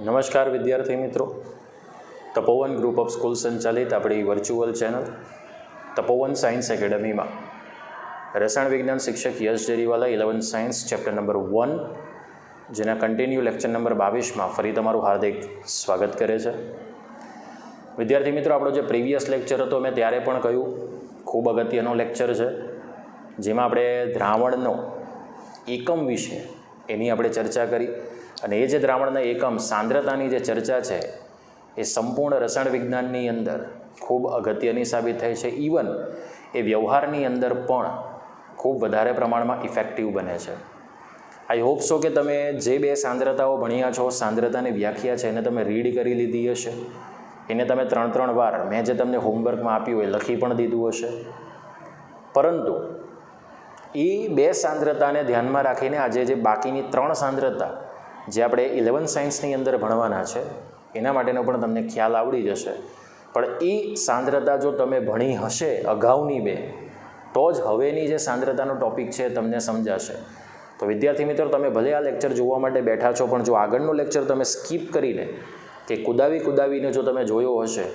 નમસ્કાર વિદ્યાર્થી મિત્રો, તપોવન ગ્રુપ ઓફ સ્કૂલ સંચાલિત આપણી વર્ચ્યુઅલ ચેનલ તપોવન સાયન્સ એકેડમીમાં રસાયણ વિજ્ઞાન શિક્ષક યશ જેરીવાલા 11th સાયન્સ ચેપ્ટર નંબર 1 જેના કન્ટિન્યુ લેક્ચર નંબર 22માં ફરી તમારું હાર્દિક સ્વાગત કરે છે. વિદ્યાર્થી મિત્રો, આપણો જે પ્રીવિયસ લેક્ચર હતો મેં ત્યારે પણ કહ્યું ખૂબ અગત્યનો લેક્ચર છે, જેમાં આપણે દ્રાવણનો એકમ વિશે એની આપણે ચર્ચા કરી અને એ જે દ્રાવણના એકમ સાંદ્રતાની જે ચર્ચા છે એ સંપૂર્ણ રસાયણ વિજ્ઞાનની અંદર ખૂબ અગત્યની સાબિત થઈ છે. ઇવન એ વ્યવહારની અંદર પણ ખૂબ વધારે પ્રમાણમાં ઇફેક્ટિવ બને છે. આઈ હોપ સો કે તમે જે બે સાંદ્રતાઓ ભણ્યા છો, સાંદ્રતાની વ્યાખ્યા છે એને તમે રીડ કરી લીધી હશે, એને તમે 3 વાર મેં જે તમને હોમવર્કમાં આપ્યું એ લખી પણ દીધું હશે. પરંતુ એ બે સાંદ્રતાને ધ્યાનમાં રાખીને આજે જે બાકીની 3 સાંદ્રતા જે આપણે 11th સાયન્સની અંદર ભણવાના છે એના માટેનો પણ તમને ખ્યાલ આવડી જશે. પણ એ સાંદ્રતા જો તમે ભણી હશે અગાઉની બે, તો જ હવેની જે સાંદ્રતાનો ટૉપિક છે તમને સમજાશે. તો વિદ્યાર્થી મિત્રો, તમે ભલે આ લેક્ચર જોવા માટે બેઠા છો, પણ જો આગળનો લેક્ચર તમે સ્કીપ કરીને કે કુદાવીને જો તમે જોયો હશે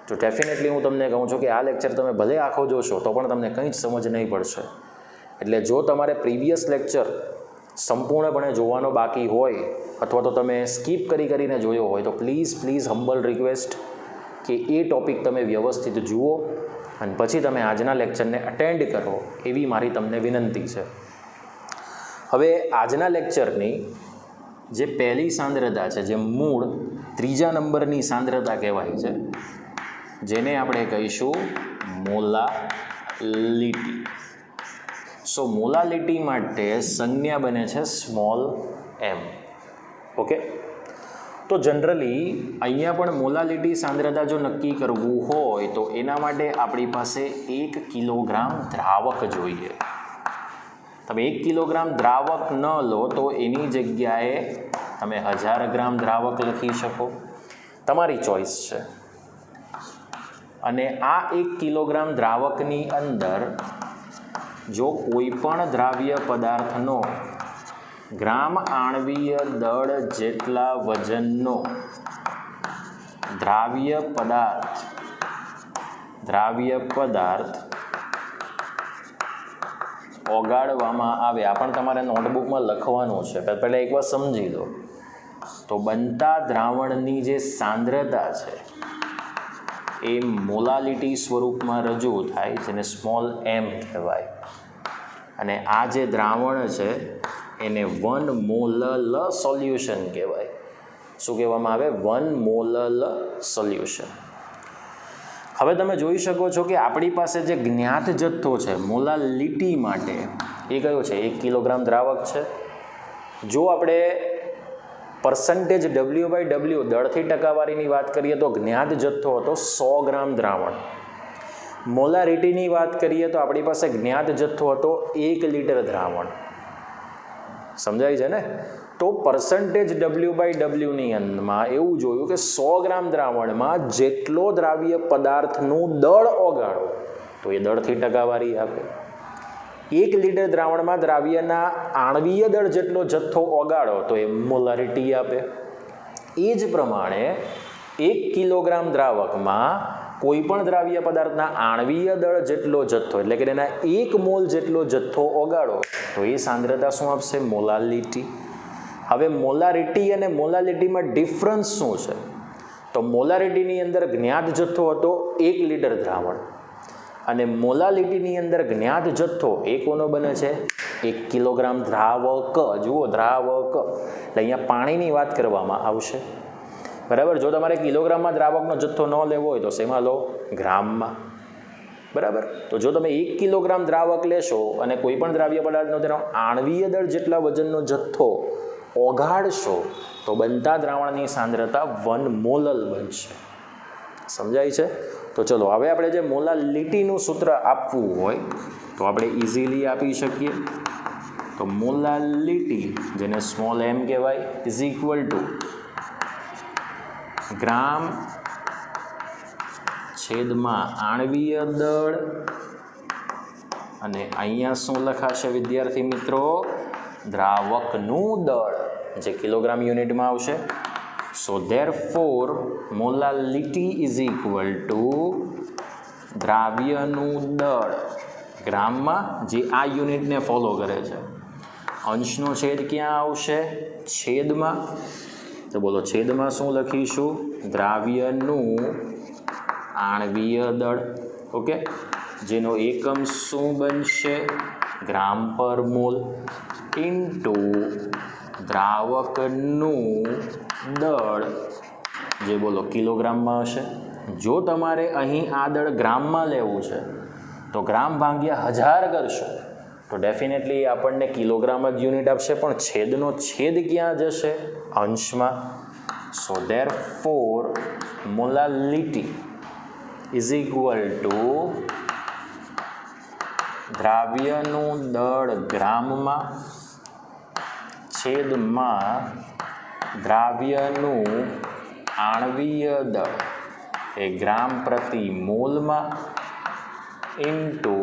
તો ડેફિનેટલી હું તમને કહું છું કે આ લેક્ચર તમે ભલે આખો જોશો તો પણ તમને કંઈ જ સમજ નહીં પડશે. એટલે જો તમારે પ્રીવિયસ લેક્ચર સંપૂર્ણપણે જોવાનો બાકી હોય અથવા તો તમે સ્કીપ કરીને જોયો હોય તો પ્લીઝ હમ્બલ રિક્વેસ્ટ કે એ ટૉપિક તમે વ્યવસ્થિત જુઓ અને પછી તમે આજના લેક્ચરને અટેન્ડ કરો, એવી મારી તમને વિનંતી છે. હવે આજના લેક્ચરની જે પહેલી સાંદ્રતા છે, જે મૂળ 3જા નંબરની સાંદ્રતા કહેવાય છે, જેને આપણે કહીશું મોલાલિટી. સો મોલાલિટી માટે સંજ્ઞા બને છે સ્મોલ m. ઓકે, તો જનરલી અહીંયા પણ મોલાલિટી સાંદ્રતા જો નક્કી કરવું હોય તો એના માટે આપણી પાસે 1 કિલોગ્રામ દ્રાવક જોઈએ. તમે 1 કિલોગ્રામ દ્રાવક ન લો તો એની જગ્યાએ તમે 1000 ગ્રામ દ્રાવક લખી શકો, તમારી ચોઈસ છે. અને આ 1 કિલોગ્રામ દ્રાવકની અંદર જો કોઈ પણ દ્રાવ્ય પદાર્થનો ગ્રામ આણ્વીય દળ જેટલા વજનનો દ્રાવ્ય પદાર્થ ઓગાળવામાં આવે, આ પણ તમારે નોટબુકમાં લખવાનું છે, પહેલાં એકવાર સમજી લો. તો બનતા દ્રાવણની જે સાંદ્રતા છે એ મોલાલિટી સ્વરૂપમાં રજૂ થાય, જેને સ્મોલ m કહેવાય. અને આ જે દ્રાવણ છે એને 1 મોલલ સોલ્યુશન કહેવાય. શું કહેવામાં આવે? 1 મોલલ સોલ્યુશન. હવે તમે જોઈ શકો છો કે આપણી પાસે જે જ્ઞાત જથ્થો છે મોલાલિટી માટે એ કયો છે? 1 કિલોગ્રામ દ્રાવક છે. જો આપણે પર્સન્ટેજ W/W દળથી ટકાવારીની વાત કરીએ તો જ્ઞાત જથ્થો હતો 100 ગ્રામ દ્રાવણ. મોલારિટીની વાત કરીએ તો આપણી પાસે જ્ઞાત જથ્થો હતો 1 લીટર દ્રાવણ. સમજાય છે ને? તો પર્સન્ટેજ W/Wની અંદરમાં એવું જોયું કે 100 ગ્રામ દ્રાવણમાં જેટલો દ્રાવ્ય પદાર્થનું દળ ઓગાળો તો એ દળથી ટકાવારી આપે. 1 લીટર દ્રાવણમાં દ્રાવ્યના આણ્વીય દળ જેટલો જથ્થો ઓગાળો તો એ મોલારિટી આપે. એ જ પ્રમાણે 1 કિલોગ્રામ દ્રાવકમાં કોઈ પણ દ્રાવ્ય પદાર્થના આણ્વીય દળ જેટલો જથ્થો, એટલે કે એના 1 મોલ જેટલો જથ્થો ઓગાળો તો એ સાંદ્રતા શું આપશે? મોલાલિટી. હવે મોલારિટી અને મોલાલિટીમાં ડિફરન્સ શું છે? તો મોલારિટીની અંદર જ્ઞાત જથ્થો હતો 1 લીટર દ્રાવણ અને મોલાલિટીની અંદર જ્ઞાત જથ્થો એ કોનો બને છે? 1 કિલોગ્રામ દ્રાવક. જુઓ, દ્રાવક એટલે અહીંયા પાણીની વાત કરવામાં આવશે, બરાબર. જો તમારે કિલોગ્રામમાં દ્રાવકનો જથ્થો ન લેવો હોય તો શેમાં લો? ગ્રામમાં, બરાબર. તો જો તમે 1 કિલોગ્રામ દ્રાવક લેશો અને કોઈ પણ દ્રાવ્ય પદાર્થનો તેનો આણ્વીય દળ જેટલા વજનનો જથ્થો ઓગાળશો તો બનતા દ્રાવણની સાંદ્રતા 1 મોલલ બનશે. સમજાય છે? તો ચલો હવે આપણે જે મોલાલિટીનું સૂત્ર આપવું હોય તો આપણે ઇઝીલી આપી શકીએ. તો મોલાલિટી, જેને સ્મોલ m કહેવાય, ઇઝ ઇક્વલ ટુ ગ્રામ છેદમાં આણ્વીય દળ. અને અહીંયા શું લખાશે વિદ્યાર્થી મિત્રો? દ્રાવકનું દળ, જે કિલોગ્રામ યુનિટમાં આવશે. So therefore molality is equal to દ્રાવ્યનું દળ ગ્રામમાં, જે આ યુનિટને ફોલો કરે છે. અંશનો છેદ ક્યાં આવશે? છેદમાં. તો બોલો છેદમાં શું લખીશું? દ્રાવ્યનું આણવીય દળ. ઓકે, જેનો એકમ શું બનશે? ગ્રામ પર મોલ ઇન્ટુ દ્રાવકનું દળ, જે બોલો કિલોગ્રામમાં હશે. જો તમારે અહીં આ દળ ગ્રામમાં લેવું છે તો ગ્રામ ભાગ્યા 1000 કરશો તો ડેફિનેટલી આપણને કિલોગ્રામ જ યુનિટ આપશે, પણ છેદનો છેદ ક્યાં જશે? અંશમાં. So therefore molality is equal to દ્રાવ્યનું દળ ગ્રામમાં છેદમાં દ્રાવ્યનું આણવીય દળ એ ગ્રામ પ્રતિ મોલમાં ઇન્ટુ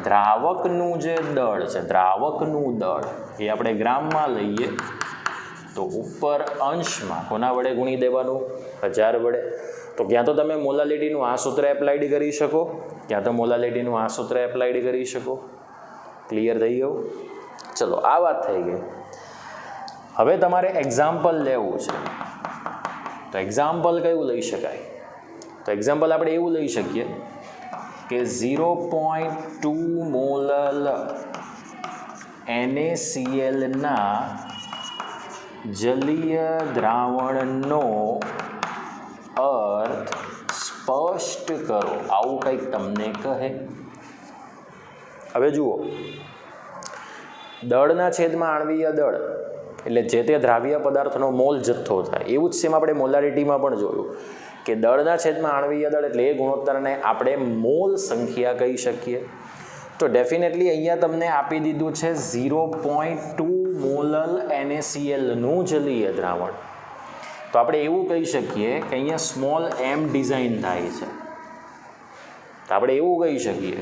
દ્રાવકનું જે દળ છે, દ્રાવકનું દળ એ આપણે ગ્રામમાં લઈએ તો ઉપર અંશમાં કોના વડે ગુણી દેવાનું? 1000 વડે. તો ક્યાં તો તમે મોલાલિટીનું આ સૂત્ર એપ્લાઇડ કરી શકો, ક્યાં તો મોલાલિટીનું આ સૂત્ર એપ્લાઇડ કરી શકો. ક્લિયર થઈ ગયું? ચલો, આ વાત થઈ ગઈ. હવે તમારે એક્ઝામ્પલ લેવું છે, તો એક્ઝામ્પલ કયું લઈ શકાય? તો એક્ઝામ્પલ આપણે એવું લઈ શકીએ કે 0.2 મોલલ NaClના જલીય દ્રાવણનો અર્થ સ્પષ્ટ કરો. આવું કંઈક તમને કહે. હવે જુઓ, દળના છેદમાં આણવીય દળ એટલે જે તે દ્રાવ્ય પદાર્થનો મોલ જથ્થો થાય. એવું જ સેમ આપણે મોલારિટીમાં પણ જોયું કે દળના છેદમાં આણવીય દળ એટલે એ ગુણોત્તરને આપણે મોલ સંખ્યા કહી શકીએ. તો ડેફિનેટલી અહીંયા તમને આપી દીધું છે 0.2 મોલલ NaClનું જલીય દ્રાવણ. તો આપણે એવું કહી શકીએ કે અહીંયા સ્મોલ m ડિઝાઇન થાય છે. તો આપણે એવું કહી શકીએ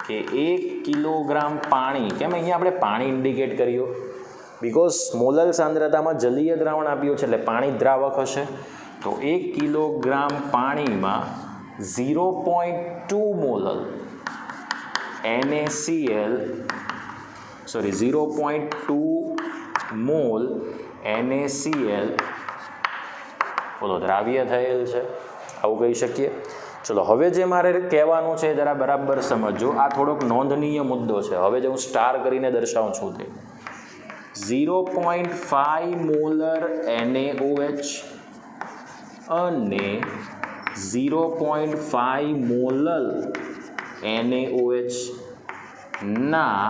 કે 1 કિલોગ્રામ પાણી, કેમ અહીંયા આપણે પાણી ઇન્ડિકેટ કર્યું? બિકોઝ મોલલ સાંદ્રતામાં જલીય દ્રાવણ આપ્યું છે એટલે પાણી દ્રાવક હશે. તો 1 કિલોગ્રામ પાણીમાં 0.2 મોલલ NaCl 0.2 મોલ NaCl બોલો દ્રાવ્ય થયેલ છે, આવું કહી શકીએ. ચલો, હવે જે મારે કહેવાનું છે જરા બરાબર સમજો. આ થોડોક નોંધનીય મુદ્દો છે. હવે જે હું સ્ટાર કરીને દર્શાવું છું તે 0.5 મોલર NaOH અને 0.5 મોલલ NaOH ના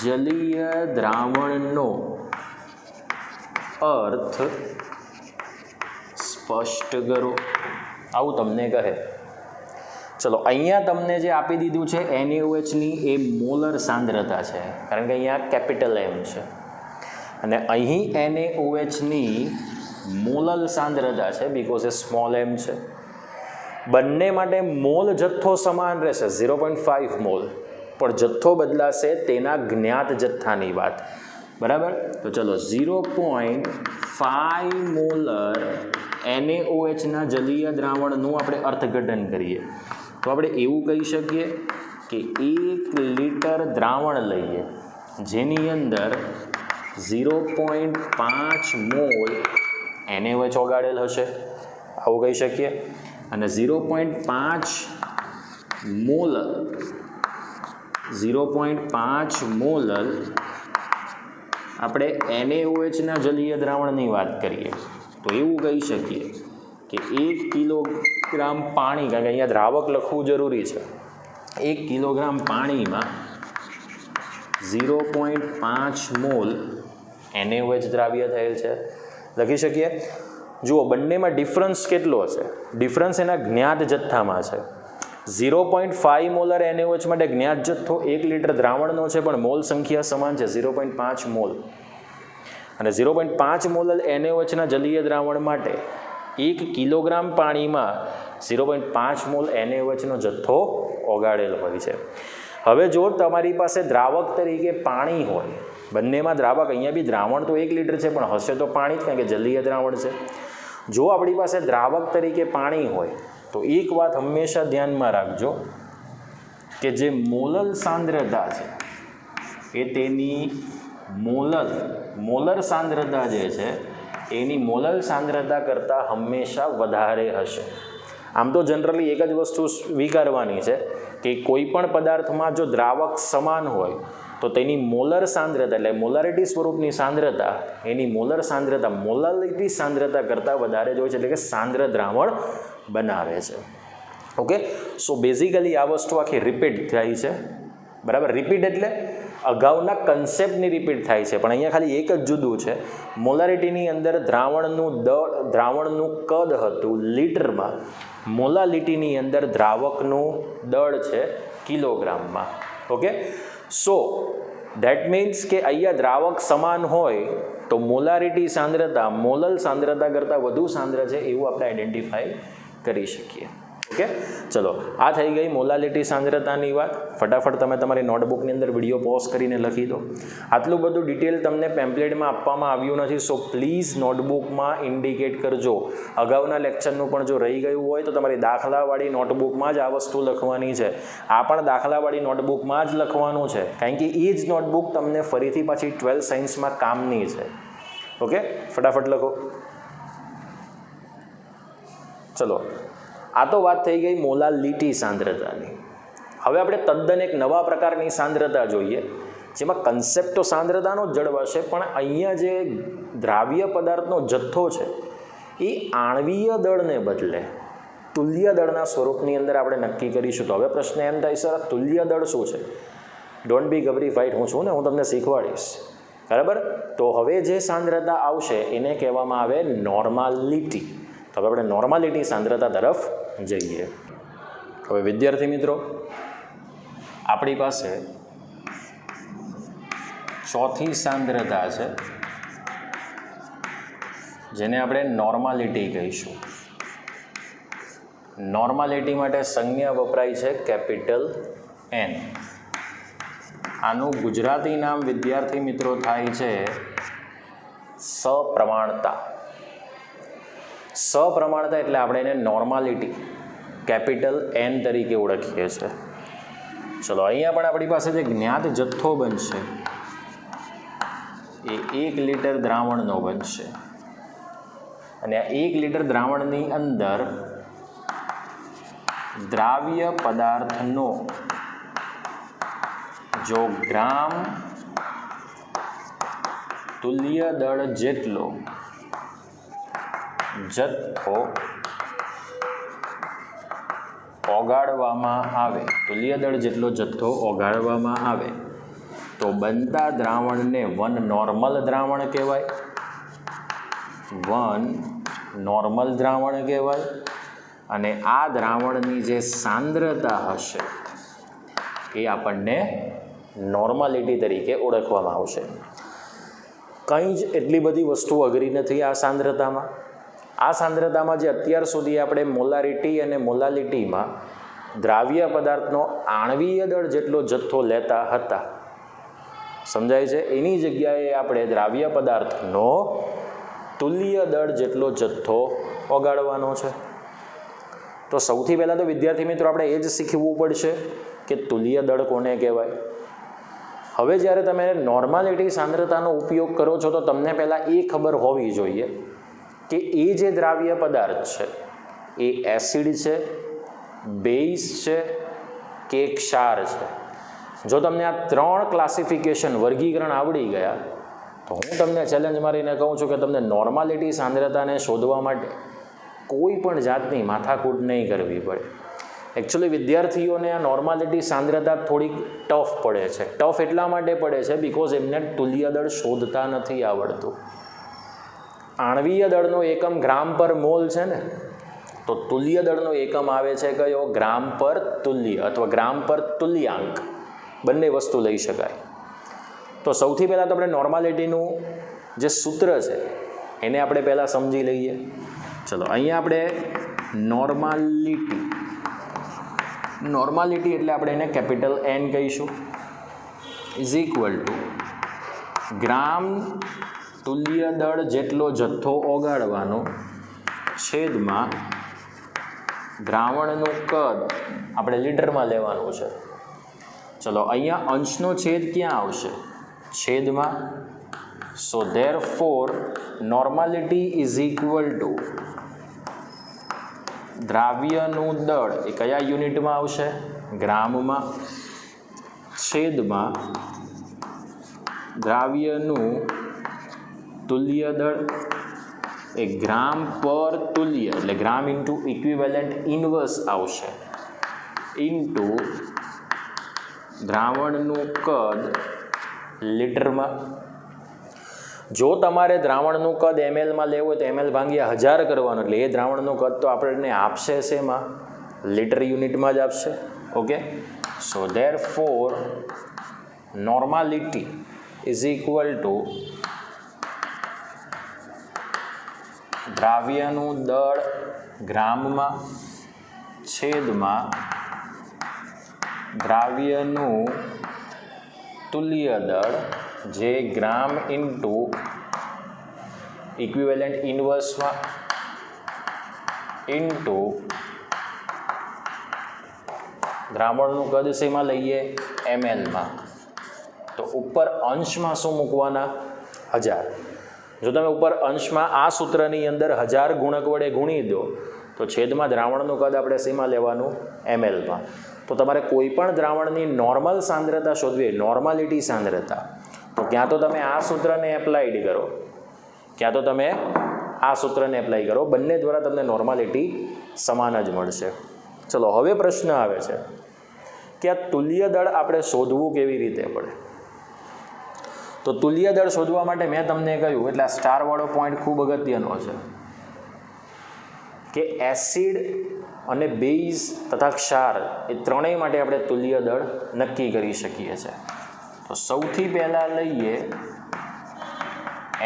જલીય દ્રાવણનો અર્થ સ્પષ્ટ કરો. આવું તમને કહે. ચલો, અહીંયા તમને જે આપી દીધું છે NaOHની એ મોલર સાંદ્રતા છે, કારણ કે અહીંયા કેપિટલ M છે, અને અહીં NaOHની મોલલ સાંદ્રતા છે બિકોઝ એ સ્મોલ m છે. બંને માટે મોલ જથ્થો સમાન રહેશે 0.5 મોલ, પણ જથ્થો બદલાશે તેના જ્ઞાત જથ્થાની વાત. બરાબર? તો ચલો, 0.5 મોલર NaOHના જલીય દ્રાવણનું આપણે અર્થઘટન કરીએ તો આપણે એવું કહી શકીએ કે 1 લિટર દ્રાવણ લઈએ જેની અંદર 0.5 મોલ NaOH ઓગાળેલ હશે, આવું કહી શકીએ. અને 0.5 મોલલ આપણે NaOHના જલીય દ્રાવણની વાત કરીએ તો એવું કહી શકીએ કે 1 કિલોગ્રામ પાણી, કારણ કે અહીંયા દ્રાવક લખવું જરૂરી છે, 1 કિલોગ્રામ પાણીમાં 0.5 મોલ NaOH દ્રાવ્ય થયેલ છે, લખી શકીએ. જુઓ, બંનેમાં ડિફરન્સ કેટલો છે? ડિફરન્સ એના જ્ઞાત જથ્થામાં છે. 0.5 મોલર NaOH માટે જ્ઞાત જથ્થો 1 લિટર દ્રાવણનો છે, પણ મોલ સંખ્યા સમાન છે 0.5 મોલ. અને 0.5 મોલર NaOHના જલીય દ્રાવણ માટે 1 કિલોગ્રામ પાણીમાં 0.5 મોલ NaOHનો જથ્થો ઓગાળેલો હોય છે. હવે જો તમારી પાસે દ્રાવક તરીકે પાણી હોય બંનેમાં દ્રાવક, અહીંયા બી દ્રાવણ તો 1 લીટર છે, પણ હશે તો પાણી જ, કારણ કે જલીય દ્રાવણ છે. જો આપણી પાસે દ્રાવક તરીકે પાણી હોય તો એક વાત હંમેશા ધ્યાનમાં રાખજો કે જે મોલર સાંદ્રતા છે એ તેની મોલર સાંદ્રતા જે છે એની મોલર સાંદ્રતા કરતાં હંમેશા વધારે હશે. આમ તો જનરલી એક જ વસ્તુ સ્વીકારવાની છે કે કોઈ પણ પદાર્થમાં જો દ્રાવક સમાન હોય તો તેની મોલર સાંદ્રતા એટલે મોલારિટી સ્વરૂપની સાંદ્રતા એની મોલારિટી સાંદ્રતા કરતાં વધારે જ હોય છે, એટલે કે સાંદ્ર દ્રાવણ બનાવે છે. ઓકે, સો બેઝિકલી આ વસ્તુ આખી રિપીટ થાય છે, બરાબર. રિપીટ એટલે અગાઉના કન્સેપ્ટની રિપીટ થાય છે, પણ અહીંયા ખાલી એક જ જુદું છે. મોલારિટીની અંદર દ્રાવણનું કદ હતું લીટરમાં, મોલાલિટીની અંદર દ્રાવકનું દળ છે કિલોગ્રામમાં. ઓકે, સો ધેટ મીન્સ કે અહીંયા દ્રાવક સમાન હોય તો મોલારિટી સાંદ્રતા મોલર સાંદ્રતા કરતાં વધુ સાંદ્ર છે એવું આપણે આઈડેન્ટિફાઈ કરી શકીએ. ઓકે, ચલો આ થઈ ગઈ મોલાલિટી સાંદ્રતાની વાત. ફટાફટ તમે તમારી નોટબુકની અંદર વિડીયો પોઝ કરીને લખી દો. આટલું બધું ડિટેલ તમને પેમ્પલેટમાં આપવામાં આવ્યું નથી, સો પ્લીઝ નોટબુકમાં ઇન્ડિકેટ કરજો. અગાઉના લેક્ચરનું પણ જો રહી ગયું હોય તો તમારી દાખલાવાળી નોટબુકમાં જ આ વસ્તુ લખવાની છે. આ પણ દાખલાવાળી નોટબુકમાં જ લખવાનું છે, કારણ કે એ જ નોટબુક તમને ફરીથી પાછી 12th સાયન્સમાં કામની છે. ઓકે, ફટાફટ લખો. ચલો, આ તો વાત થઈ ગઈ મોલાલિટી સાંદ્રતાની. હવે આપણે તદ્દન એક નવા પ્રકારની સાંદ્રતા જોઈએ, જેમાં કન્સેપ્ટ તો સાંદ્રતાનો જ જળવાશે, પણ અહીંયા જે દ્રાવ્ય પદાર્થનો જથ્થો છે એ આણ્વીય દળને બદલે તુલ્ય દળના સ્વરૂપની અંદર આપણે નક્કી કરીશું. તો હવે પ્રશ્ન એમ થાય, સર તુલ્ય દળ શું છે? ડોન્ટ બી ગભરીફાઈડ, હું છું ને, હું તમને શીખવાડીશ, બરાબર. તો હવે જે સાંદ્રતા આવશે એને કહેવામાં આવે નોર્માલિટી. તો હવે આપણે નોર્માલિટી સાંદ્રતા તરફ જઈએ. હવે વિદ્યાર્થી મિત્રો, આપણી પાસે ચોથી સાંદ્રતા છે જેને આપણે નોર્માલિટી કહીશું. નોર્માલિટી માટે સંજ્ઞા વપરાય છે કેપિટલ N. આનું ગુજરાતી નામ વિદ્યાર્થી મિત્રો થાય છે સપ્રમાણતા. સપ્રમાણતા એટલે આપણે એને નોર્માલિટી કેપિટલ N તરીકે ઓળખીએ છીએ. ચલો, અહીંયા પણ આપણી પાસે જે જ્ઞાત જથ્થો બનશે એ 1 લીટર દ્રાવણનો બનશે, અને આ 1 લીટર દ્રાવણની અંદર દ્રાવ્ય પદાર્થનો જો ગ્રામ તુલ્ય દળ જેટલો જથ્થો ઓગાળવામાં આવે, તુલ્ય દળ જેટલો જથ્થો ઓગાળવામાં આવે તો બનતા દ્રાવણને વન નોર્મલ દ્રાવણ કહેવાય. અને આ દ્રાવણની જે સાંદ્રતા હશે એ આપણને નોર્માલિટી તરીકે ઓળખવામાં આવશે. કંઈ જ એટલી બધી વસ્તુ અઘરી નથી આ સાંદ્રતામાં. આ સાંદ્રતામાં જે અત્યાર સુધી આપણે મોલારિટી અને મોલાલિટીમાં દ્રાવ્ય પદાર્થનો આણ્વીય દળ જેટલો જથ્થો લેતા હતા, સમજાય છે, એની જગ્યાએ આપણે દ્રાવ્ય પદાર્થનો તુલ્ય દળ જેટલો જથ્થો ઓગાળવાનો છે. તો સૌથી પહેલાં તો વિદ્યાર્થી મિત્રો આપણે એ જ શીખવું પડશે કે તુલ્ય દળ કોને કહેવાય. હવે જ્યારે તમે નોર્માલિટી સાંદ્રતાનો ઉપયોગ કરો છો તો તમને પહેલાં એ ખબર હોવી જોઈએ કે એ જે દ્રાવ્ય પદાર્થ છે એ એસિડ છે, બેઝ છે કે ક્ષાર છે. જો તમને આ 3 ક્લાસિફિકેશન વર્ગીકરણ આવડી ગયા તો હું તમને ચેલેન્જ મારીને કહું છું કે તમને નોર્માલિટી સાંદ્રતાને શોધવા માટે કોઈ પણ જાતની માથાકૂટ નહીં કરવી પડે. એકચ્યુઅલી વિદ્યાર્થીઓને આ નોર્માલિટી સાંદ્રતા થોડીક ટફ પડે છે. ટફ એટલા માટે પડે છે બિકોઝ એમને તુલ્ય દળ શોધતા નથી આવડતું. આણ્વીય દળનો એકમ ગ્રામ પર મોલ છે ને, તો તુલ્ય દળનો એકમ આવે છે કયો? ગ્રામ પર તુલ્ય અથવા ગ્રામ પર તુલ્યાંક, બંને વસ્તુ લઈ શકાય. તો સૌથી પહેલાં તો આપણે નોર્માલિટીનું જે સૂત્ર છે એને આપણે પહેલાં સમજી લઈએ. ચલો, અહીંયા આપણે નોર્માલિટી એટલે આપણે એને કેપિટલ N કહીશું, ઇઝ ઇક્વલ ટુ ગ્રામ તુલ્ય દળ જેટલો જથ્થો ઓગાળવાનો છેદમાં દ્રાવણનું કદ આપણે લીટરમાં લેવાનું છે. ચલો અહીંયા અંશનો છેદ ક્યાં આવશે? છેદમાં. So therefore normality is equal to દ્રાવ્યનું દળ એ કયા યુનિટમાં આવશે? ગ્રામમાં. છેદમાં દ્રાવ્યનું તુલ્ય દળ એ ગ્રામ પર તુલ્ય એટલે ગ્રામ ઇન્ટુ ઇક્વિવેલન્ટ ઇન્વર્સ આવશે ઇન્ટુ દ્રાવણનું કદ લીટરમાં. જો તમારે દ્રાવણનું કદ એમએલમાં લેવું હોય તો એમએલ ભાગ્યા 1000 કરવાનું, એટલે એ દ્રાવણનું કદ તો આપણને આપશે શેમાં? લીટર યુનિટમાં જ આપશે. Okay, so therefore normality is equal to દ્રાવ્યનું દળ ગ્રામમાં છેદમાં દ્રાવ્યનું તુલ્ય દળ જે ગ્રામ ઇન્ટુ ઇક્વિવેલન્ટ ઇન્વર્સમાં ઇન્ટુ દ્રાવણનું કદ શેમાં લઈએ? એમએલમાં. તો ઉપર અંશમાં શું મૂકવાના? 1000. જો તમે ઉપર અંશમાં આ સૂત્રની અંદર 1000 ગુણક વડે ગુણી દો તો છેદમાં દ્રાવણનું કદ આપણે શેમાં લેવાનું? એમએલમાં. તો તમારે કોઈ પણ દ્રાવણની નોર્મલ સાંદ્રતા શોધવી, નોર્માલિટી સાંદ્રતા, તો ક્યાં તો તમે આ સૂત્રને એપ્લાઇડ કરો, ક્યાં તો તમે આ સૂત્રને એપ્લાય કરો. બંને દ્વારા તમને નોર્માલિટી સમાન જ મળશે. ચલો હવે પ્રશ્ન આવે છે કે આ તુલ્ય દળ આપણે શોધવું કેવી રીતે પડે? તો તુલ્ય દળ શોધવા માટે મેં તમને કહ્યું, એટલે આ સ્ટારવાળો પોઈન્ટ ખૂબ અગત્યનો છે કે એસિડ અને બેઝ તથા ક્ષાર એ ત્રણેય માટે આપણે તુલ્ય દળ નક્કી કરી શકીએ છીએ. તો સૌથી પહેલાં લઈએ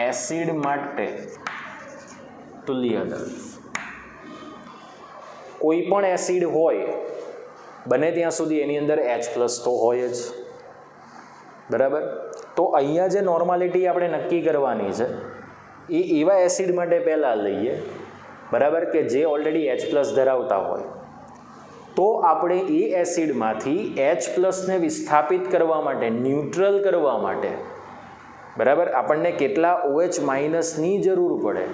એસિડ માટે તુલ્ય દળ. કોઈ પણ એસિડ હોય બને ત્યાં સુધી એની અંદર H+ તો હોય જ, બરાબર. તો અહીંયા જે નોર્માલિટી આપણે નક્કી કરવાની છે એ એવા એસિડ માટે પહેલાં લઈએ, બરાબર, કે જે ઓલરેડી H+ ધરાવતા હોય. તો આપણે એ એસિડમાંથી H+ને વિસ્થાપિત કરવા માટે, ન્યુટ્રલ કરવા માટે, બરાબર, આપણને કેટલા OH- ની જરૂર પડે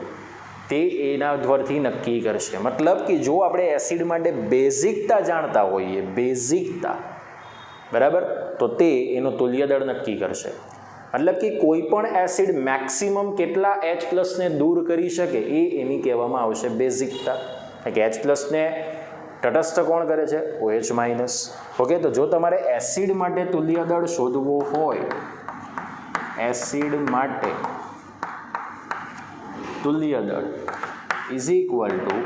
તે એના દ્વારથી નક્કી કરશે. મતલબ કે જો આપણે એસિડ માટે બેઝિકતા જાણતા હોઈએ, બેઝિકતા, બરાબર, તો તે એનો તુલ્ય દળ નક્કી કરશે. મતલબ કે કોઈ પણ એસિડ મેક્સિમમ કેટલા H+ને દૂર કરી શકે એ એની કહેવામાં આવશે બેઝિકતા. કે H+ને તટસ્થ કોણ કરે છે? OH-. ઓકે, તો જો તમારે એસિડ માટે તુલ્ય દળ શોધવો હોય, એસિડ માટે તુલ્ય દળ ઇઝ ઇક્વલ ટુ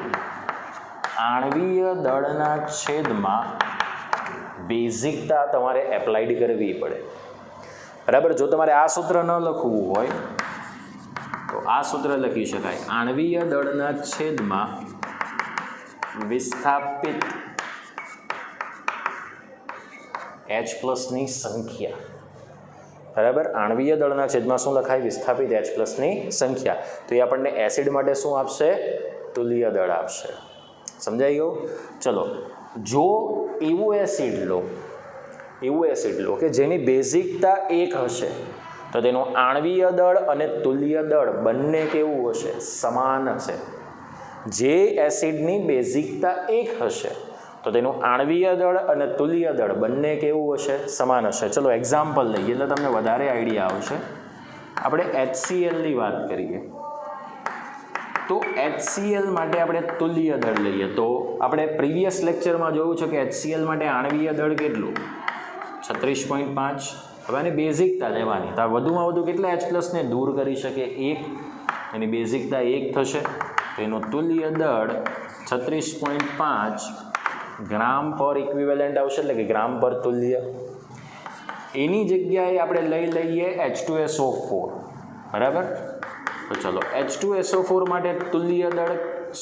આણ્વીય દળના છેદમાં બેઝિકતા તમારે એપ્લાઇડ કરવી પડે, બરાબર. જો તમારે આ સૂત્ર ન લખવું હોય તો આ સૂત્ર લખી શકાય: આણ્વીય દળના છેદમાં વિસ્થાપિત H+ની સંખ્યા, બરાબર. આણ્વીય દળના છેદમાં શું લખાય? વિસ્થાપિત H+ની સંખ્યા. તો એ આપણને એસિડ માટે શું આપશે? તુલ્ય દળ આપશે. સમજાઈ ગયું? ચલો, જો એવું એસિડ લો કે જેની બેઝિકતા 1 હશે તો તેનું આણ્વીય દળ અને તુલ્ય દળ બંને કેવું હશે? સમાન હશે. જે એસિડની બેઝિકતા 1 હશે તો તેનું આણ્વીય દળ અને તુલ્ય દળ બંને કેવું હશે? સમાન હશે. ચલો એક્ઝામ્પલ લઈએ એટલે તમને વધારે આઈડિયા આવશે. આપણે HClની વાત કરીએ તો HCl માટે આપણે તુલ્ય દળ લઈએ તો આપણે પ્રીવિયસ લેક્ચરમાં જોયું છે કે HCl માટે આણ્વીય દળ કેટલું? 36.5. હવે આની બેઝિકતા લેવાની, તો વધુમાં વધુ કેટલા H+ને દૂર કરી શકે? 1. એની બેઝિકતા 1 થશે તો એનું તુલ્ય દળ 36.5 ગ્રામ પર ઇક્વિવેલન્ટ આવશે, એટલે કે ગ્રામ પર તુલ્ય. એની જગ્યાએ આપણે લઈ લઈએ H2SO4, બરાબર. તો ચલો H2SO4 માટે તુલ્ય દળ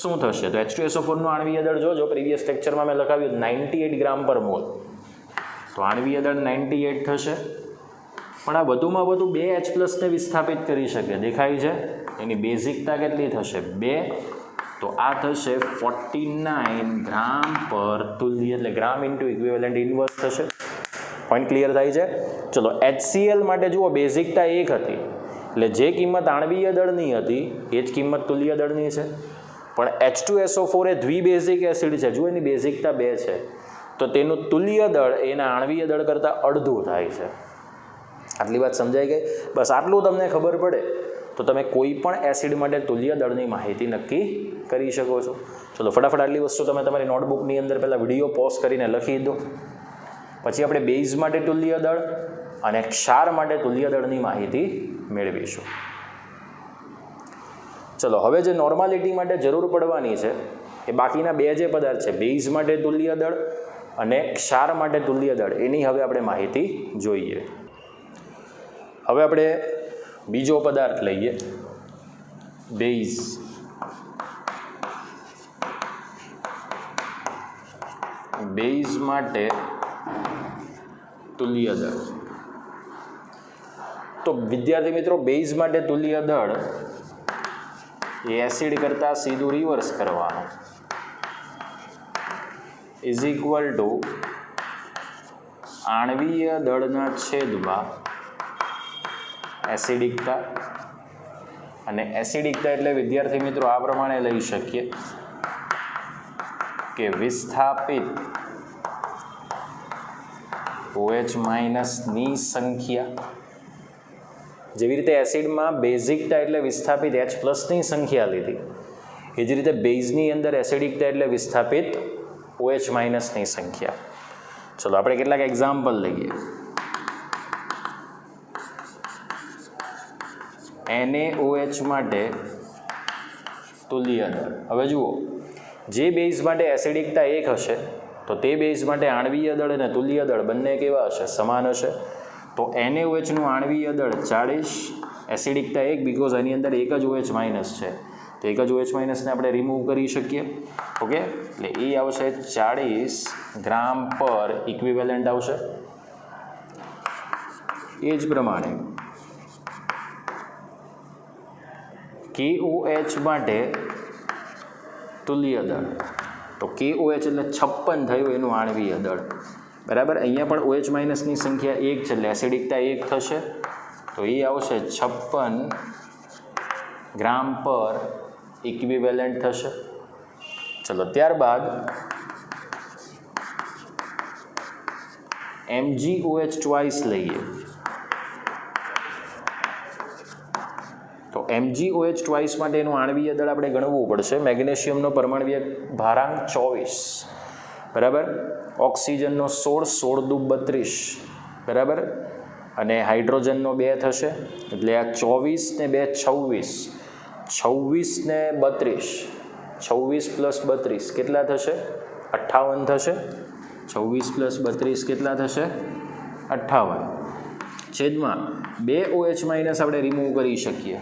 શું થશે? તો H2SO4નું આણ્વીય દળ જોજો, પ્રીવિયસ લેક્ચરમાં મેં લખાવ્યું 98 ગ્રામ પર મોલ. તો આણ્વીય દળ 98 થશે. પણ આ વધુમાં વધુ 2H+ ને વિસ્થાપિત કરી શકે. દેખાય છે? એની બેઝિકતા કેટલી થશે? 2. તો આ થશે 49 ગ્રામ પર તુલ્ય, એટલે ગ્રામ ઇન્ટુ ઇક્વિવેલન્ટ ઇન્વર્સ થશે. પોઈન્ટ ક્લિયર થાય છે? ચલો, HCl માટે જુઓ બેઝિકતા 1 હતી, એટલે જે કિંમત આણવીય દળની હતી એ જ કિંમત તુલ્ય દળની છે. પણ H2SO4 એ દ્વિબેઝિક એસિડ છે. જુઓ એની બેઝિકતા 2 છે, તો તેનું તુલ્ય દળ એના આણવીય દળ કરતાં અડધું થાય છે. આટલી વાત સમજાઈ ગઈ? બસ આટલું તમને ખબર પડે તો તમે કોઈ પણ એસિડ માટે તુલ્ય દળની માહિતી નક્કી કરી શકો છો. ચલો ફટાફટ આટલી વસ્તુ તમે તમારી નોટબુકની અંદર પહેલાં વિડીયો પોઝ કરીને લખી દો. પછી આપણે બેઝ માટે તુલ્ય દળ અને ક્ષાર માટે તુલ્ય દળની માહિતી મેળવીશું. ચલો, હવે જે નોર્માલિટી માટે જરૂર પડવાની છે એ બાકીના 2 જે પદાર્થ છે, બેઝ માટે તુલ્ય દળ અને ક્ષાર માટે તુલ્ય દળ, એની હવે આપણે માહિતી જોઈએ. હવે આપણે બીજો પદાર્થ લઈએ, બેઝ. બેઝ માટે તુલ્ય દળ. તો વિદ્યાર્થી મિત્રો, બેઝ માટે તુલ્ય દળ એ એસિડ કરતાં સીધું રિવર્સ કરવાનું, ઇઝ ઇક્વલ ટુ આણવીય દળના છેદમાં એસિડિકતા. અને એસિડિકતા એટલે વિદ્યાર્થી મિત્રો આ પ્રમાણે લઈ શકીએ કે વિસ્થાપિત OH- ની સંખ્યા. જેવી રીતે એસિડમાં બેઝિકતા એટલે વિસ્થાપિત H+ ની સંખ્યા લીધી, એ જ રીતે બેઝની અંદર એસિડિકતા એટલે વિસ્થાપિત OH- ની સંખ્યા. ચલો આપણે કેટલાક એક્ઝામ્પલ લઈએ. NaOH માટે તુલ્ય દળ. હવે જુઓ, જે બેઝ માટે એસિડિકતા 1 હશે તો તે બેઝ માટે આણવીય દળ અને તુલ્ય દળ બંને કેવા હશે? સમાન હશે. તો NaOH નું આણવીય દળ 40, એસિડિકતા 1, બીકોઝ એની અંદર એક જ OH- છે, તો એક જ OH- ને આપણે રિમૂવ કરી શકીએ. ઓકે, એટલે એ આવશે 40 ગ્રામ પર ઇક્વિવેલન્ટ આવશે. એ જ પ્રમાણે KOH માટે તુલ્ય દળ. તો KOH એટલે 56 થયું એનું આણવીય દળ. બરાબર, અહીંયા પણ OH- ની સંખ્યા 1 છે, એટલે એસિડિકતા 1 થશે, તો એ આવશે 56 ગ્રામ પર ઇક્વિવેલન્ટ થશે. ચલો, ત્યારબાદ MgOH ટ્વાઇસ લઈએ. તો MgOH ટ્વાઇસ માટે એનું આણવીય દળ આપણે ગણવું પડશે. મેગ્નેશિયમનો પરમાણ્વીય ભારાંક 24, બરાબર, ઓક્સિજનનો 16, 16 દુ 32, બરાબર, અને હાઇડ્રોજનનો 2 થશે, એટલે આ 24 ને 2 26, 26 ને 32, 26 + 32 કેટલા થશે? 58 થશે. 26 + 32 કેટલા થશે? 58. છેદમાં 2 OH- આપણે રિમૂવ કરી શકીએ,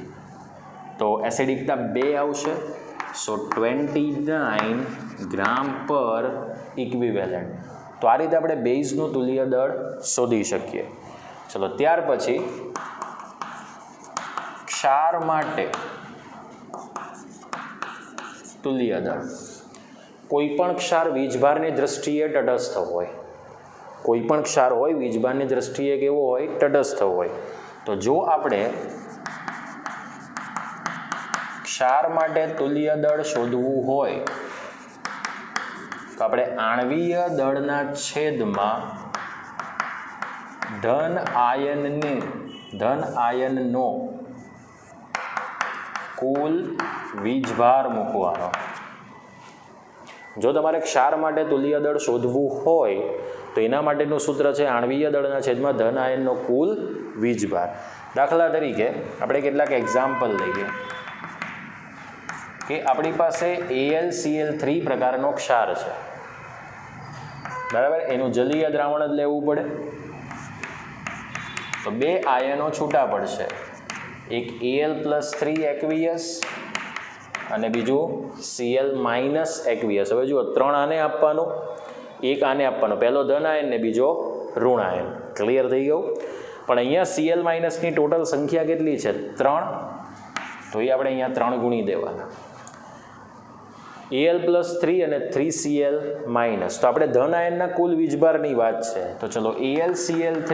તો એસિડિકતા 2 આવશે. સો 29 ગ્રામ પર ઇક્વિવેલન્ટ. તો આ રીતે આપણે બેઝનું તુલ્ય દળ શોધી શકીએ. ચલો, ત્યાર પછી ક્ષાર માટે તુલ્ય દળ. કોઈ પણ ક્ષાર વીજભારની દ્રષ્ટિએ તટસ્થ હોય, કોઈ પણ ક્ષાર હોય વીજભારની દ્રષ્ટિએ કેવો હોય? તટસ્થ હોય. તો જો આપણે ક્ષાર માટે તુલ્ય દળ શોધવું હોય તો આપણે આણવીય દળના છેદમાં ધન આયનનો કુલ વીજભાર મૂકવાનો. જો તમારે ક્ષાર માટે તુલ્ય દળ શોધવું હોય તો એના માટેનું સૂત્ર છે આણવીય દળના છેદમાં ધન આયનનો કુલ વીજભાર. દાખલા તરીકે આપણે કેટલાક એક્ઝામ્પલ લઈએ કે આપણી પાસે AlCl3 પ્રકારનો ક્ષાર છે, બરાબર, એનું જલીય દ્રાવણ જ લેવું પડે. તો 2 આયનો છૂટા પડશે, એક Al+3 aqueous અને બીજું Cl- aqueous. હવે જુઓ, 3 આને આપવાનું, 1 આને આપવાનો, પહેલો ધન આયન ને બીજો ઋણ આયન. ક્લિયર થઈ ગયું? પણ અહીંયા Cl માઇનસની ટોટલ સંખ્યા કેટલી છે 3, તો એ આપણે અહીંયા 3 ગુણી દેવાના. Al પ્લસ 3 અને 3Cl માઇનસ, તો આપણે ધન આયનના કુલ વીજભારની વાત છે, તો ચલો AlCl3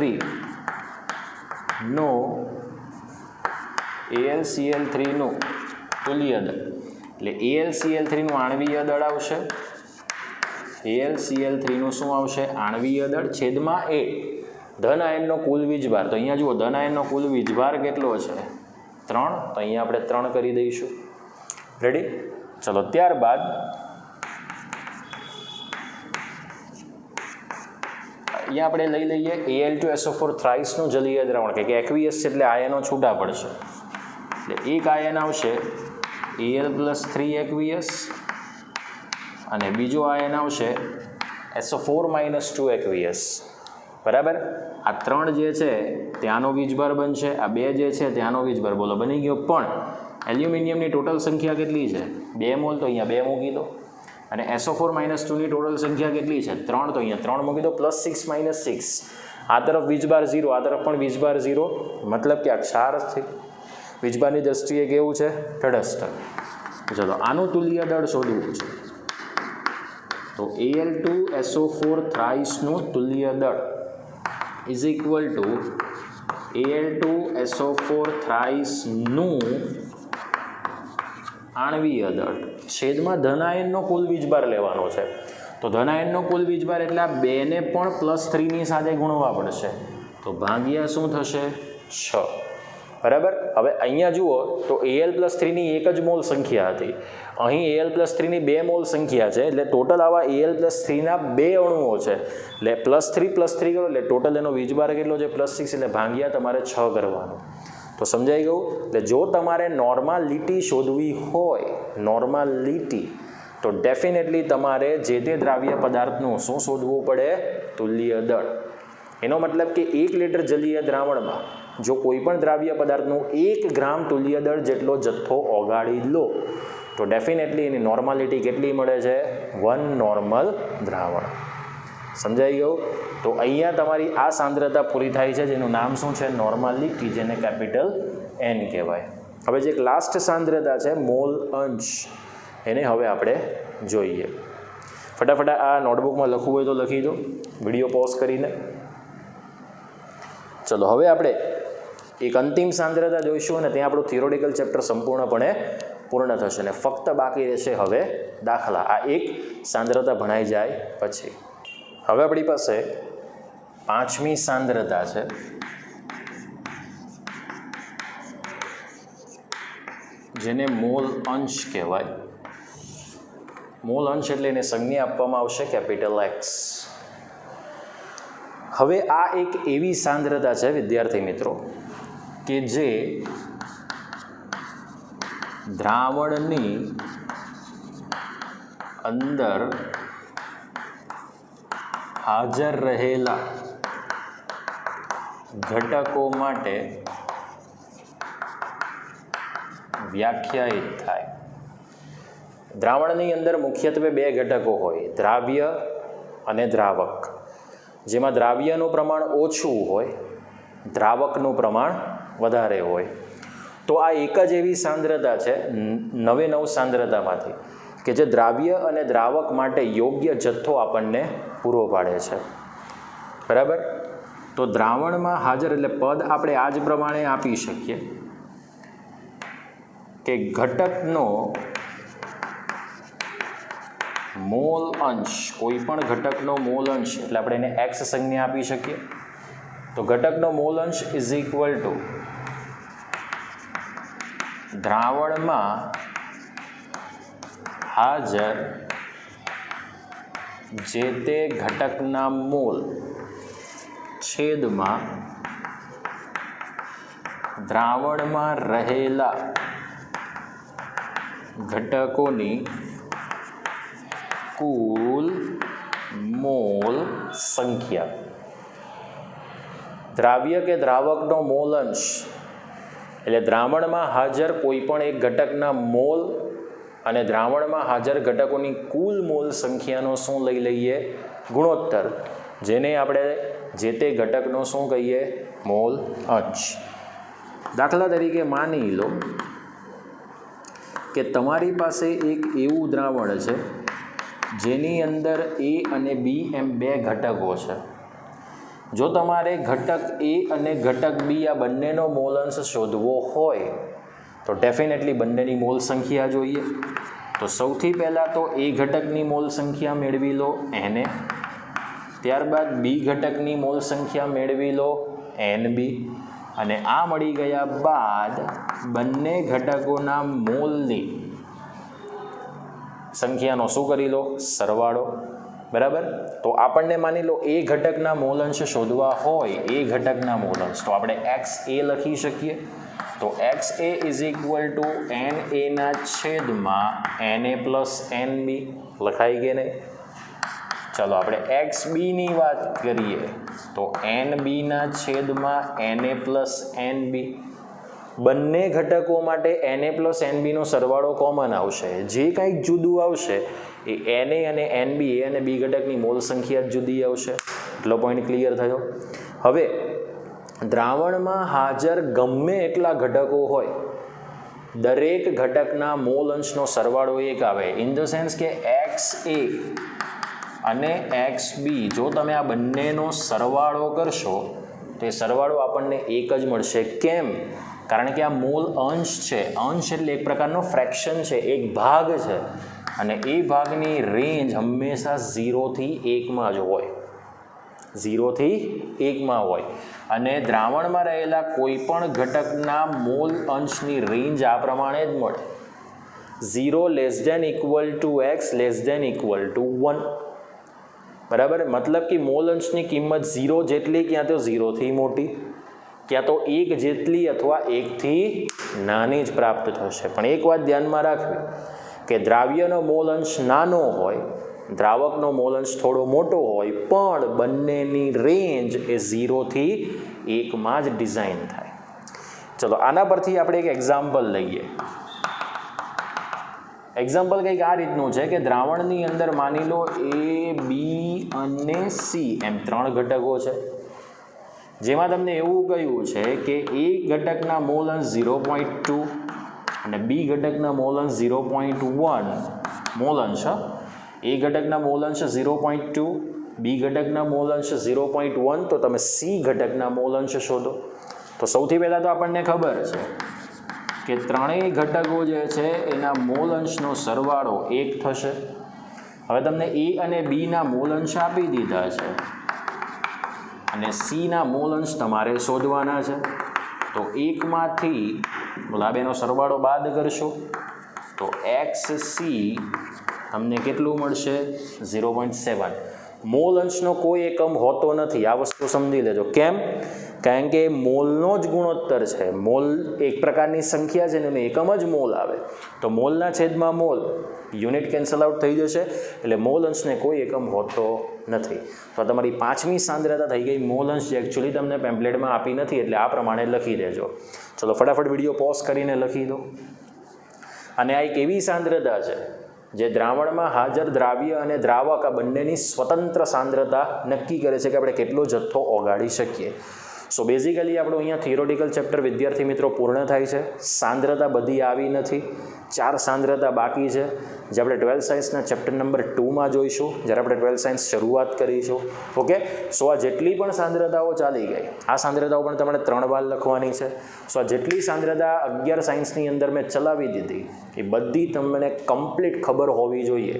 નું તુલ્ય દળ, એટલે AlCl3 નું આણવીય દળ આવશે. AlCl3 નું શું આવશે? આણવીય દળ છેદમાં A ધન આયનનો કુલ વીજભાર. તો અહીંયા જુઓ ધન આયનનો કુલ વીજભાર કેટલો છે 3, તો અહીંયા આપણે 3 કરી દઈશું. રેડી? ચલો ત્યારબાદ અહીંયા આપણે લઈ લઈએ Al2SO4 થ્રાઇસનું જલીય દ્રાવણ, કે એક્વિયસ છે એટલે આયનો છૂટા પડશે. એટલે એક આયન આવશે Al પ્લસ 3 એક્વિયસ અને બીજો આયન આવશે SO4 માઇનસ 2 એક્વિયસ. બરાબર? આ 3 જે છે ત્યાંનો વીજભાર બનશે, આ 2 જે છે ત્યાંનો વીજભાર. બોલો બની ગયો. પણ એલ્યુમિનિયમની ટોટલ સંખ્યા કેટલી છે 2 મોલ, તો અહીંયા 2 મૂકી દો. અને SO4 માઇનસ 2ની ટોટલ સંખ્યા કેટલી છે 3, તો અહીંયા 3 મૂકી દો. પ્લસ 6 માઇનસ 6, આ તરફ વીજભાર 0, આ તરફ પણ વીજભાર 0, મતલબ કે આ ક્ષાર છે. વીજભારની દ્રષ્ટિએ કેવું છે? તટસ્થ. ચલો આનું તુલ્ય દળ શોધવું છે, તો Al2SO4 થ્રાઇસનું તુલ્ય દળ ઇઝ ઇક્વલ ટુ Al2SO4 થ્રાઇસનું આણવીય દળ છેદમાં ધન આયનનો કુલ વીજભાર લેવાનો છે. તો ધન આયનનો કુલ વીજભાર એટલે આ 2 ને પણ પ્લસ 3ની સાથે ગુણવા પડશે, તો ભાગ્યા શું થશે 6. બરાબર? હવે અહીંયા જુઓ તો Al પ્લસ 3ની એક જ મોલ સંખ્યા હતી, અહીં Al પ્લસ 3ની 2 મોલ સંખ્યા છે, એટલે ટોટલ આવા Al પ્લસ 3ના 2 અણુઓ છે, એટલે પ્લસ 3 કરો એટલે ટોટલ એનો વીજભાર કેટલો છે +6, એટલે ભાગ્યા તમારે 6 કરવાનો. તો સમજાઈ ગયું? એટલે જો તમારે નોર્માલિટી શોધવી હોય, નોર્માલિટી, તો ડેફિનેટલી તમારે જે તે દ્રાવ્ય પદાર્થનું શું શોધવું પડે? તુલ્ય દળ. એનો મતલબ કે 1 લીટર જલીય દ્રાવણમાં જો કોઈ પણ દ્રાવ્ય પદાર્થનું 1 ગ્રામ તુલ્ય દળ જેટલો જથ્થો ઓગાળી લો, તો ડેફિનેટલી એની નોર્માલિટી કેટલી મળે છે? 1 નોર્મલ દ્રાવણ. સમજાઈ ગયું? તો અહીંયા તમારી આ સાંદ્રતા પૂરી થાય છે, જેનું નામ શું છે? નોર્માલિટી, જેને કેપિટલ N કહેવાય. હવે જે એક લાસ્ટ સાંદ્રતા છે મોલ અંશ, એને હવે આપણે જોઈએ. ફટાફટ આ નોટબુકમાં લખવું હોય તો લખી દો, વિડીયો પોઝ કરીને. ચલો હવે આપણે એક અંતિમ સાંદ્રતા જોઈશું અને ત્યાં આપણું થિયોરિટિકલ ચેપ્ટર સંપૂર્ણપણે પૂર્ણ થશે અને ફક્ત બાકી રહેશે હવે દાખલા. આ એક સાંદ્રતા ભણાઈ જાય પછી. હવે આપણી પાસે 5મી સાંદ્રતા છે, જેને મોલ અંશ કહેવાય. મોલ અંશ એટલે એને સંજ્ઞા આપવામાં આવશે કેપિટલ X. હવે આ એક એવી સાંદ્રતા છે વિદ્યાર્થી મિત્રો કે જે દ્રાવણની અંદર હાજર રહેલા ઘટકો માટે વ્યાખ્યાયિત થાય. દ્રાવણની અંદર મુખ્યત્વે 2 ઘટકો હોય, દ્રાવ્ય અને દ્રાવક. જેમાં દ્રાવ્યનું પ્રમાણ ઓછું હોય, દ્રાવકનું પ્રમાણ વધારે હોય. તો આ એક જ એવી સાંદ્રતા છે 9 સાંદ્રતામાંથી કે જે દ્રાવ્ય અને દ્રાવક માટે યોગ્ય જથ્થો આપણને પૂરો પાડે છે. બરાબર? તો દ્રાવણમાં હાજર એટલે પદ આપણે આ જ પ્રમાણે આપી શકીએ કે ઘટકનો મોલ અંશ, કોઈ પણ ઘટકનો મોલ અંશ એટલે આપણે એને X સંજ્ઞા આપી શકીએ. તો ઘટકનો મોલ અંશ ઇઝ ઇક્વલ ટુ દ્રાવણમાં હાજર જે તે ઘટકના મોલ છેદમાં દ્રાવણમાં રહેલા ઘટકોની કુલ મોલ સંખ્યા. દ્રાવ્ય કે દ્રાવકનો મોલ અંશ એટલે દ્રાવણમાં હાજર કોઈ પણ એક ઘટકના મોલ અને દ્રાવણમાં હાજર ઘટકોની કુલ મોલ સંખ્યાનો શું લઈ લઈએ? ગુણોત્તર, જેને આપણે જે તે ઘટકનો શું કહીએ? મોલ અંશ. દાખલા તરીકે માની લો કે તમારી પાસે એક એવું દ્રાવણ છે જેની અંદર A અને B એમ બે ઘટકો છે. જો તમારે ઘટક A અને ઘટક B આ બંનેનો મોલ અંશ શોધવો હોય તો ડેફિનેટલી બંનેની મોલ સંખ્યા જોઈએ. તો સૌથી પહેલાં તો A ઘટકની મોલ સંખ્યા મેળવી લો Na, ત્યારબાદ B ઘટકની મોલ સંખ્યા મેળવી લો Nb, અને આ મળી ગયા બાદ બંને ઘટકોના મોલની સંખ્યાનો શું કરી લો? સરવાળો. બરાબર. તો આપણને માની લો એ ઘટકના મોલ અંશ શોધવા હોય, એ ઘટકના મોલ અંશ, તો આપણે XA લખી શકીએ. તો XA is equal two Na ના છેદમાં Na પ્લસ Nb. લખાઈ ગઈ નહીં? ચાલો આપણે XBની વાત કરીએ તો Nb ના છેદમાં Na પ્લસ Nb. બંને ઘટકો માટે Na પ્લસ Nbનો સરવાળો કોમન આવશે. જે કંઈક જુદું આવશે એ Na અને Nb A અને B ઘટકની મોલ સંખ્યા જુદી આવશે. એટલો પોઈન્ટ ક્લિયર થયો. હવે દ્રાવણમાં હાજર ગમે એટલા ઘટકો હોય, દરેક ઘટકના મોલ અંશનો સરવાળો એક આવે. ઇન ધ સેન્સ કે XA અને XB જો તમે આ બંનેનો સરવાળો કરશો તો એ સરવાળો આપણને એક જ મળશે. કેમ? કારણ કે આ મોલ અંશ છે. અંશ એટલે એક પ્રકારનો ફ્રેક્શન છે, એક ભાગ છે, અને એ ભાગની રેન્જ હંમેશા 0 થી 1માં જ હોય. 0 થી 1માં હોય. અને દ્રાવણમાં રહેલા કોઈ પણ ઘટકના મોલ અંશની રેન્જ આ પ્રમાણે જ મળે: 0 less than equal to x less than equal to 1. બરાબર. મતલબ કે મોલ અંશની કિંમત 0 જેટલી ક્યાં તો 0 થી મોટી, ક્યાં તો 1 જેટલી અથવા 1 થી નાની જ પ્રાપ્ત થશે. પણ એક વાત ધ્યાનમાં રાખવી કે દ્રાવ્યનો મોલ અંશ નાનો હોય, દ્રાવકનો મોલ અંશ થોડો મોટો હોય, પણ બંનેની રેન્જ એ 0 થી 1માં જ ડિઝાઇન થાય. ચલો આના પરથી આપણે એક એક્ઝામ્પલ લઈએ. એક્ઝામ્પલ કંઈક આ રીતનું છે કે દ્રાવણની અંદર માની લો A, B અને C એમ 3 ઘટકો છે, જેમાં તમને એવું કહ્યું છે કે A ઘટકના મોલ અંશ 0.2 અને B ઘટકના મોલ અંશ 0.1 મોલ અંશ. A ઘટકના મોલ અંશ 0.2, B ઘટકના મોલ અંશ 0.1, તો તમે C ઘટકના મોલ અંશ શોધો. તો સૌથી પહેલાં તો આપણને ખબર છે કે ત્રણેય ઘટકો જે છે એના મોલ અંશનો સરવાળો 1 થશે. હવે તમને A અને B ના મોલ અંશ આપી દીધા છે અને C ના મોલ અંશ તમારે શોધવાના છે. તો 1માંથી બેનો સરવાળો બાદ કરશો તો XC તમને કેટલું મળશે? 0.7. મોલ અંશનો કોઈ એકમ હોતો નથી, આ વસ્તુ સમજી લેજો. કેમ? કારણ કે મોલનો જ ગુણોત્તર છે. મોલ એક પ્રકારની સંખ્યા છે ને એનો એકમ જ મોલ આવે. તો મોલના છેદમાં મોલ, યુનિટ કેન્સલ આઉટ થઈ જશે, એટલે મોલ અંશને કોઈ એકમ હોતો નથી. તો તમારી 5મી સાંદ્રતા થઈ ગઈ મોલ અંશ, જે એકચ્યુઅલી તમને પેમ્પલેટમાં આપી નથી, એટલે આ પ્રમાણે લખી દેજો. ચલો ફટાફટ વિડીયો પોઝ કરીને લખી દો. અને આ એક એવી સાંદ્રતા છે જે દ્રાવણમાં હાજર દ્રાવ્ય અને દ્રાવક આ બંનેની સ્વતંત્ર સાંદ્રતા નક્કી કરે છે કે આપણે કેટલો જથ્થો ઓગાળી શકીએ. સો બેઝિકલી આપણું અહીંયા થિયોરિટિકલ ચેપ્ટર વિદ્યાર્થી મિત્રો પૂર્ણ થાય છે. સાંદ્રતા બધી આવી નથી, 4 સાંદ્રતા બાકી છે, જે આપણે 12th સાયન્સના ચેપ્ટર નંબર 2માં જોઈશું, જ્યારે આપણે 12th સાયન્સ શરૂઆત કરીશું. ઓકે. સો આ જેટલી પણ સાંદ્રતાઓ ચાલી ગઈ, આ સાંદ્રતાઓ પણ તમારે 3 વાર લખવાની છે. સો આ જેટલી સાંદ્રતા 11 સાયન્સની અંદર મેં ચલાવી દીધી એ બધી તમને કમ્પ્લીટ ખબર હોવી જોઈએ.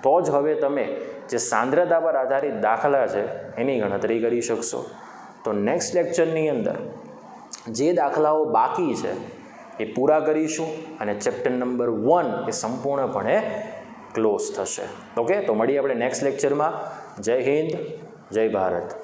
તો જ હવે તમે જે સાંદ્રતા પર આધારિત દાખલા છે એની ગણતરી કરી શકશો. તો નેક્સ્ટ લેક્ચરની અંદર જે દાખલાઓ બાકી છે એ પૂરા કરીશું અને ચેપ્ટર નંબર 1 એ સંપૂર્ણપણે ક્લોઝ થશે. ઓકે. તો મળીએ આપણે નેક્સ્ટ લેક્ચરમાં. જય હિન્દ, જય ભારત.